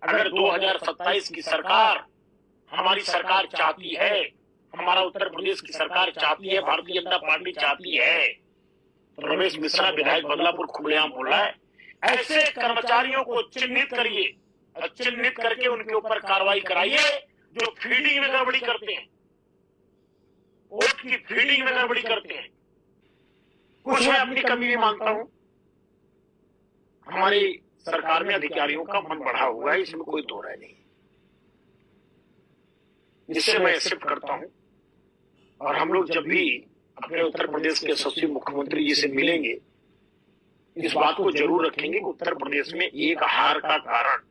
अगर 2027 की सरकार हमारी सरकार चाहती है, हमारा उत्तर प्रदेश की सरकार चाहती है, भारतीय जनता पार्टी चाहती है, तो रमेश मिश्रा विधायक बदलापुर खुलेआम बोल रहा है, ऐसे कर्मचारियों को चिन्हित करिए और चिन्हित करके उनके ऊपर कार्रवाई कराइए जो फीडिंग में गड़बड़ी करते हैं, वोट की फीडिंग में गड़बड़ी करते हैं। कुछ मैं अपनी कमी भी मानता हूं, हमारी सरकार में अधिकारियों का मन बढ़ा हुआ है, इसमें कोई दो राय नहीं, जिससे मैं एक्सेप्ट करता हूं। और हम लोग जब भी अपने उत्तर प्रदेश के यशस्वी मुख्यमंत्री जी से मिलेंगे, इस बात को जरूर रखेंगे कि उत्तर प्रदेश में एक हार का कारण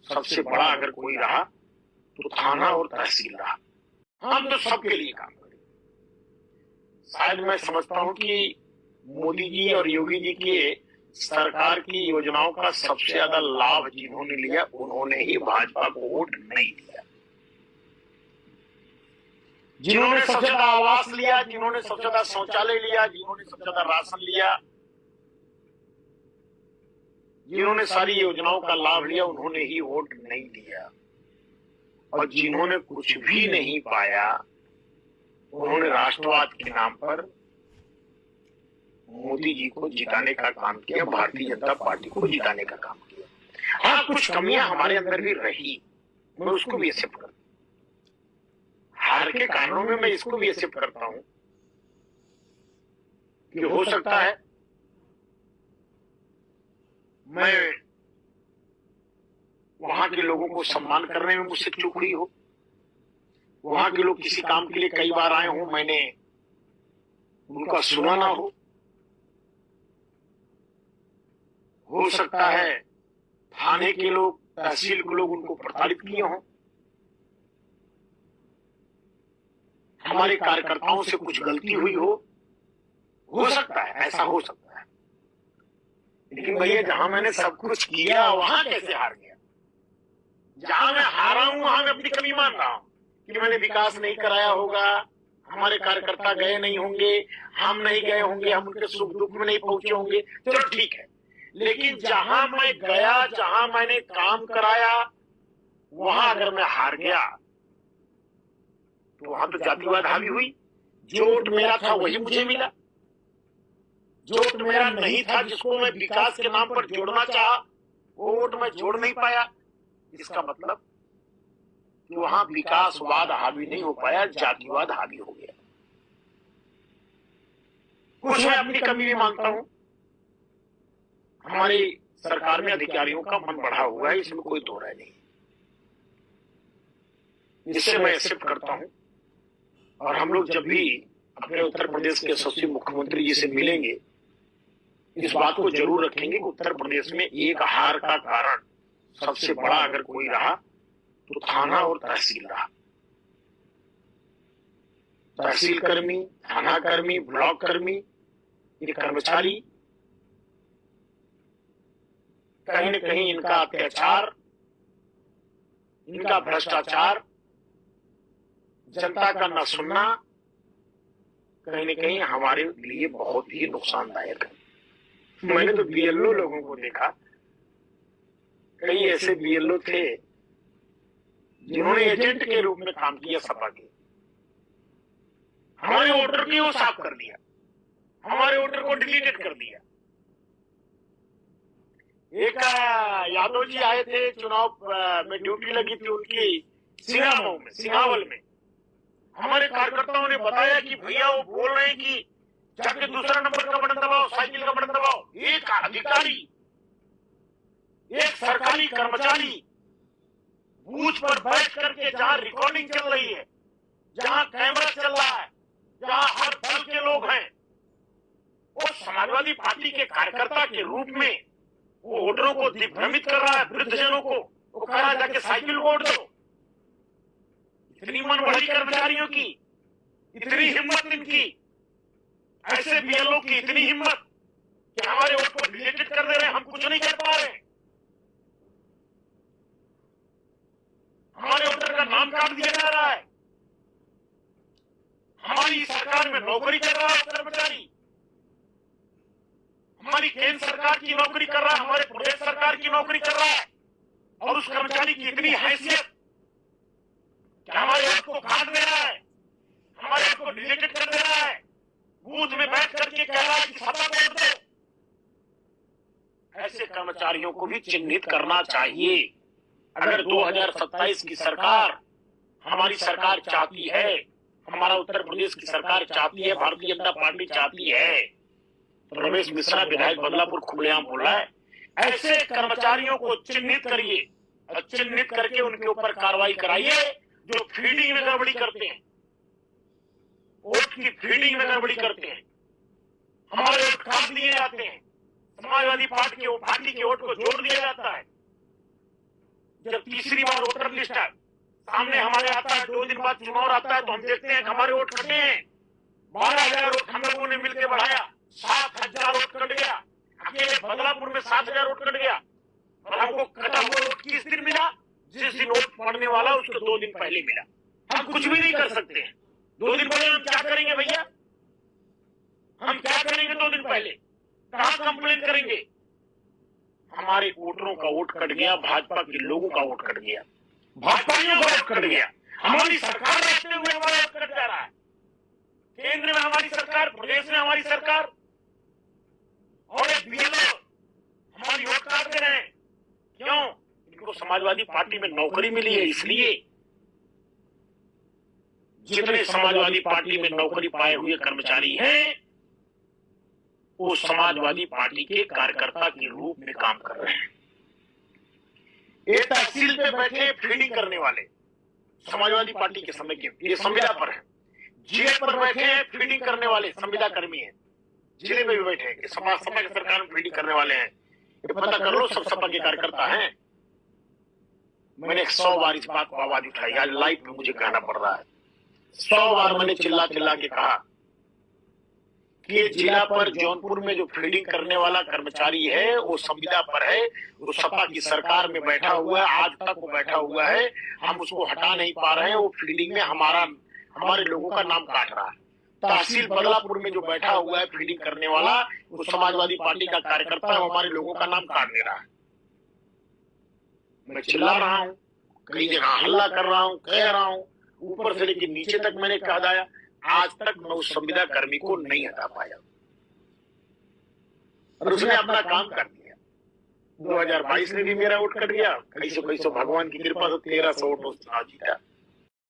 सबसे बड़ा अगर कोई रहा तो थाना और तहसील रहा। हम तो सबके लिए काम करेंगे। शायद मैं समझता हूं कि मोदी जी और योगी जी के सरकार की योजनाओं का सबसे ज्यादा लाभ जिन्होंने लिया, उन्होंने ही भाजपा को वोट नहीं दिया। जिन्होंने सबसे ज्यादा आवास लिया, जिन्होंने सबसे ज्यादा शौचालय लिया, जिन्होंने सबसे ज्यादा राशन लिया, जिन्होंने सारी योजनाओं का लाभ लिया, उन्होंने ही वोट नहीं दिया। और जिन्होंने कुछ भी नहीं पाया, उन्होंने राष्ट्रवाद के नाम पर मोदी जी को जिताने का काम किया, भारतीय जनता पार्टी को जिताने का काम किया। हाँ, कुछ कमियां हमारे अंदर भी रही, मैं उसको भी एक्सेप्ट करता हूं। हार के कारणों में मैं इसको भी एक्सेप्ट करता हूं कि हो सकता है मैं वहां के लोगों को सम्मान करने में मुझसे चूक हुई हो, वहां के लोग किसी काम के लिए कई बार आए हो, मैंने उनका सुना ना हो सकता है थाने के लोग, तहसील के लोग उनको प्रताड़ित किए हों, हमारे कार्यकर्ताओं से कुछ गलती हुई हो सकता है, ऐसा हो सकता है। लेकिन भैया, जहां मैंने सब कुछ किया वहां कैसे हार गया? जहां मैं हारा हूं वहां मैं अपनी कमी मान रहा हूं कि मैंने विकास नहीं कराया होगा, हमारे कार्यकर्ता गए नहीं होंगे, हम नहीं गए होंगे, हम उनके सुख दुख में नहीं पहुंचे होंगे, चलो ठीक है। लेकिन जहां मैं गया, जहां मैंने काम कराया, वहां अगर मैं हार गया तो वहां तो जातिवाद हावी हुई। जो वोट मेरा था वही मुझे मिला, जो वोट मेरा नहीं था, जिसको मैं विकास के नाम पर जोड़ना चाहा, वो वोट मैं जोड़ नहीं पाया। इसका मतलब कि वहां विकासवाद हावी नहीं हो पाया, जातिवाद हावी हो गया। कुछ मैं अपनी कमी भी मानता हूं, हमारी सरकार में अधिकारियों का मन बढ़ा हुआ है, इसमें कोई दो राय नहीं, जिससे मैं एक्सेप्ट करता हूं। और हम लोग जब भी अपने उत्तर प्रदेश के यशस्वी मुख्यमंत्री जी से मिलेंगे, इस बात को जरूर रखेंगे कि उत्तर प्रदेश में एक हार का कारण सबसे बड़ा अगर कोई रहा तो थाना और तहसील रहा। तहसील कर्मी, थाना कर्मी, ब्लॉक कर्मी, ये कर्मचारी कहीं न कहीं इनका अत्याचार, इनका भ्रष्टाचार, जनता का न सुनना कहीं न कहीं हमारे लिए बहुत ही नुकसानदायक है। मैंने तो बीएलओ लोगों को देखा, कई ऐसे बीएलओ थे जिन्होंने एजेंट के रूप में काम किया सपा के। हमारे वोटर को साफ कर दिया, हमारे वोटर को डिलीटेड कर दिया। एक यादव जी आए थे, चुनाव में ड्यूटी लगी थी उनकी सिंघावल में। हमारे कार्यकर्ताओं ने बताया कि भैया वो बोल रहे हैं कि जाके दूसरा नंबर का बटन दबाओ, साइकिल का बटन दबाओ। एक अधिकारी, एक सरकारी कर्मचारी बूथ पर बैठ करके जहां रिकॉर्डिंग चल रही है, जहां कैमरा चल रहा है, जहां हर दल के लोग हैं, वो समाजवादी पार्टी के कार्यकर्ता के रूप में वो वोटरों को दिग्भ्रमित कर रहा है, वृद्धजनों को वो कह रहा है जाके साइकिल वोट दो। इतनी मनबढ़ी कर्मचारियों की, इतनी हिम्मत इनकी, ऐसे बीएलओ की इतनी हिम्मत कि हमारे वोट को डिलीटेड कर दे रहे हैं, हम कुछ नहीं कर पा रहे। हमारे वोटर का नाम काट दिया जा रहा है, हमारी सरकार में नौकरी कर रहा है कर्मचारी, हमारी केंद्र सरकार की नौकरी कर रहा है, हमारे प्रदेश सरकार की नौकरी कर रहा है, और उस कर्मचारी की इतनी हैसियत कि हमारे वोट को काट दे रहा है, हमारे वोट को डिलीटेड कर दे रहा है, बूथ में बैठ करके कह रहा है कि सपा वोट दो। ऐसे कर्मचारियों को भी चिन्हित करना चाहिए। अगर 2027 की सरकार हमारी सरकार चाहती है, हमारा उत्तर प्रदेश की सरकार चाहती है, भारतीय जनता पार्टी चाहती है, तो रमेश मिश्रा विधायक बदलापुर खुलेआम बोल रहा है, ऐसे कर्मचारियों को चिन्हित करिए और चिन्हित करके उनके ऊपर कार्रवाई कराइए जो फीडिंग में गड़बड़ी करते हैं, वोट की फीडिंग में गड़बड़ी करते हैं, हमारे वोट काट दिए जाते हैं, समाजवादी पार्टी के वोट को जोड़ दिया जाता है। जब तीसरी बार वोटर लिस्ट सामने हमारे आता है, 2 दिन बाद चुनाव आता है, तो हम देखते हैं कि हमारे वोट कटे हैं। 12,000 वोट हम लोगों ने मिलकर बढ़ाया, 7,000 वोट कट गया। अकेले बदलापुर में 7,000 वोट कट गया। और हमको कटा हुआ वोट किस दिन मिला? जिस दिन वोट पड़ने वाला उसको 2 दिन पहले मिला। हम कुछ भी नहीं कर सकते हैं। 2 दिन पहले हम क्या करेंगे भैया? हम क्या करेंगे 2 दिन पहले? कहां कंप्लेन करेंगे? हमारे वोटरों का वोट कट गया, भाजपा के लोगों का वोट कट गया, भाजपाइयों का वोट कट गया। हमारी सरकार रहते हुए हमारा वोट कट जा रहा है। केंद्र में हमारी सरकार, प्रदेश में हमारी सरकार, और एक बीएलओ हमारी वोट काट दे रहे हैं। क्यों? इनको समाजवादी पार्टी में नौकरी मिली है, इसलिए। जितने समाजवादी पार्टी में नौकरी पाए हुए कर्मचारी हैं, वो समाजवादी पार्टी के कार्यकर्ता के रूप में काम कर रहे हैं। ये तहसील पे बैठे फीडिंग करने वाले समाजवादी पार्टी के समय के, ये संविदा पर है। जिले पर बैठे हैं फीडिंग करने वाले संविदा कर्मी हैं, जिले में भी बैठे हैं, सपा की सरकार में फीडिंग करने वाले हैं। ये पता कर लो, सब सपा के कार्यकर्ता हैं। मैंने 100 बार इस बात को आवाज उठाई, आज लाइव में मुझे कहना पड़ रहा है। 100 बार मैंने चिल्ला चिल्ला के कहा कि जिला पर जौनपुर में जो फीडिंग करने वाला कर्मचारी है वो संविदा पर है, वो सपा की सरकार में बैठा हुआ है, आज तक वो बैठा हुआ है, हम उसको हटा नहीं पा रहे हैं। वो फीडिंग में हमारे लोगों का नाम काट रहा है। तहसील बदलापुर में जो बैठा हुआ है फीडिंग करने वाला, वो समाजवादी पार्टी का कार्यकर्ता है, हमारे लोगों का नाम काट दे रहा है। मैं चिल्ला रहा हूं, कई जगह हल्ला कर रहा हूं, कह रहा हूं, ऊपर से लेकर नीचे तक मैंने कह दिया। आज तक मैं उस संविदा कर्मी को नहीं हटा पाया और उसने अपना काम कर दिया। 2022 में भी मेरा वोट कट गया, कैसे भगवान की कृपा से 1300 वोट चुनाव जीता।